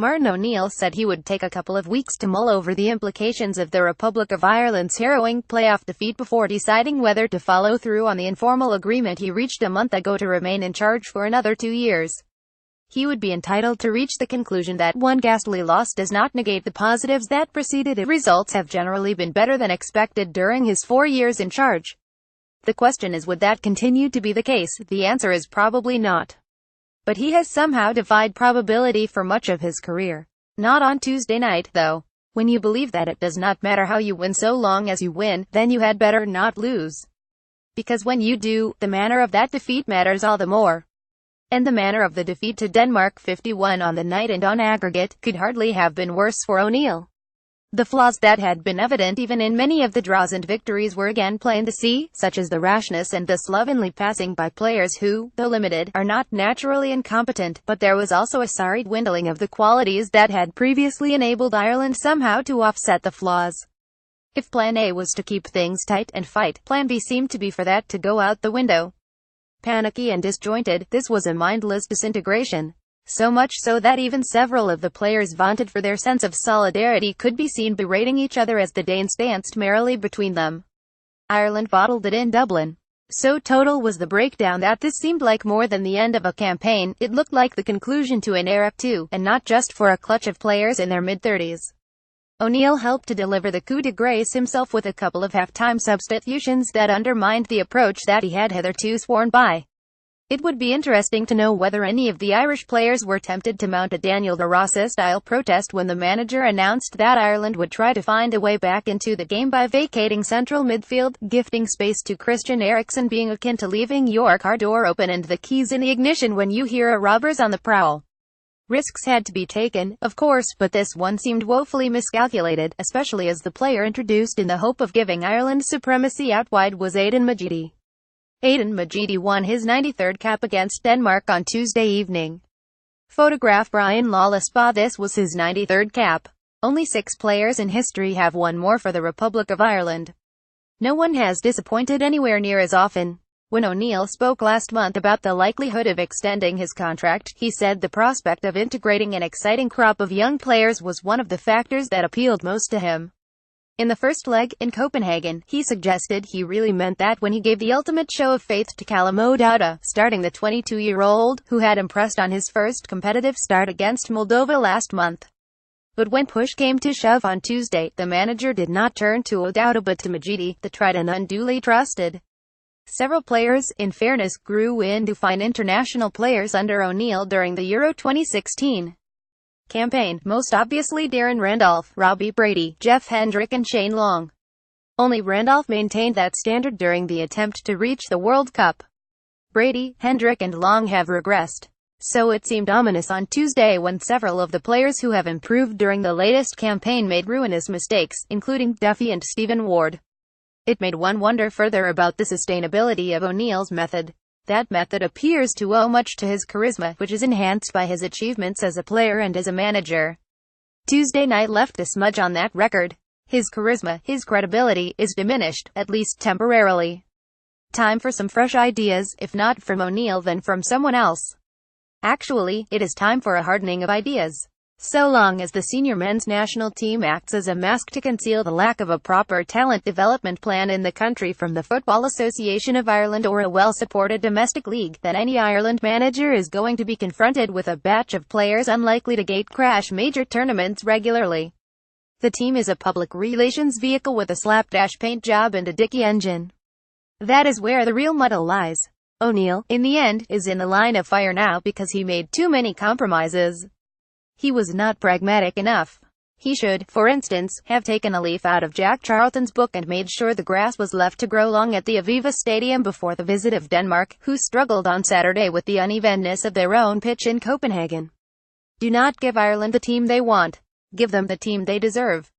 Martin O'Neill said he would take a couple of weeks to mull over the implications of the Republic of Ireland's harrowing playoff defeat before deciding whether to follow through on the informal agreement he reached a month ago to remain in charge for another 2 years. He would be entitled to reach the conclusion that one ghastly loss does not negate the positives that preceded it. Results have generally been better than expected during his 4 years in charge. The question is, would that continue to be the case? The answer is probably not. But he has somehow defied probability for much of his career. Not on Tuesday night, though. When you believe that it does not matter how you win so long as you win, then you had better not lose. Because when you do, the manner of that defeat matters all the more. And the manner of the defeat to Denmark 51 on the night and on aggregate, could hardly have been worse for O'Neill. The flaws that had been evident even in many of the draws and victories were again plain to see, such as the rashness and the slovenly passing by players who, though limited, are not naturally incompetent, but there was also a sorry dwindling of the qualities that had previously enabled Ireland somehow to offset the flaws. If Plan A was to keep things tight and fight, Plan B seemed to be for that to go out the window. Panicky and disjointed, this was a mindless disintegration. So much so that even several of the players vaunted for their sense of solidarity could be seen berating each other as the Danes danced merrily between them. Ireland bottled it in Dublin. So total was the breakdown that this seemed like more than the end of a campaign. It looked like the conclusion to an era too, and not just for a clutch of players in their mid-30s. O'Neill helped to deliver the coup de grace himself with a couple of half-time substitutions that undermined the approach that he had hitherto sworn by. It would be interesting to know whether any of the Irish players were tempted to mount a Daniel De Rosa-style protest when the manager announced that Ireland would try to find a way back into the game by vacating central midfield, gifting space to Christian Eriksen being akin to leaving your car door open and the keys in the ignition when you hear a robber's on the prowl. Risks had to be taken, of course, but this one seemed woefully miscalculated, especially as the player introduced in the hope of giving Ireland supremacy out wide was Aiden Majidi. Aiden Majidi won his 93rd cap against Denmark on Tuesday evening. Photograph Brian Lawless. This was his 93rd cap. Only 6 players in history have won more for the Republic of Ireland. No one has disappointed anywhere near as often. When O'Neill spoke last month about the likelihood of extending his contract, he said the prospect of integrating an exciting crop of young players was one of the factors that appealed most to him. In the first leg, in Copenhagen, he suggested he really meant that when he gave the ultimate show of faith to Callum O'Dowda, starting the 22-year-old, who had impressed on his first competitive start against Moldova last month. But when push came to shove on Tuesday, the manager did not turn to O'Dowda but to Majidi, the tried and unduly trusted. Several players, in fairness, grew into fine international players under O'Neill during the Euro 2016. campaign, most obviously Darren Randolph, Robbie Brady, Jeff Hendrick and Shane Long. Only Randolph maintained that standard during the attempt to reach the World Cup. Brady, Hendrick and Long have regressed. So it seemed ominous on Tuesday when several of the players who have improved during the latest campaign made ruinous mistakes, including Duffy and Stephen Ward. It made one wonder further about the sustainability of O'Neill's method. That method appears to owe much to his charisma, which is enhanced by his achievements as a player and as a manager. Tuesday night left a smudge on that record. His charisma, his credibility, is diminished, at least temporarily. Time for some fresh ideas, if not from O'Neill then from someone else. Actually, it is time for a hardening of ideas. So long as the senior men's national team acts as a mask to conceal the lack of a proper talent development plan in the country from the Football Association of Ireland or a well-supported domestic league, then any Ireland manager is going to be confronted with a batch of players unlikely to gate-crash major tournaments regularly. The team is a public relations vehicle with a slapdash paint job and a dicky engine. That is where the real muddle lies. O'Neill, in the end, is in the line of fire now because he made too many compromises. He was not pragmatic enough. He should, for instance, have taken a leaf out of Jack Charlton's book and made sure the grass was left to grow long at the Aviva Stadium before the visit of Denmark, who struggled on Saturday with the unevenness of their own pitch in Copenhagen. Do not give Ireland the team they want. Give them the team they deserve.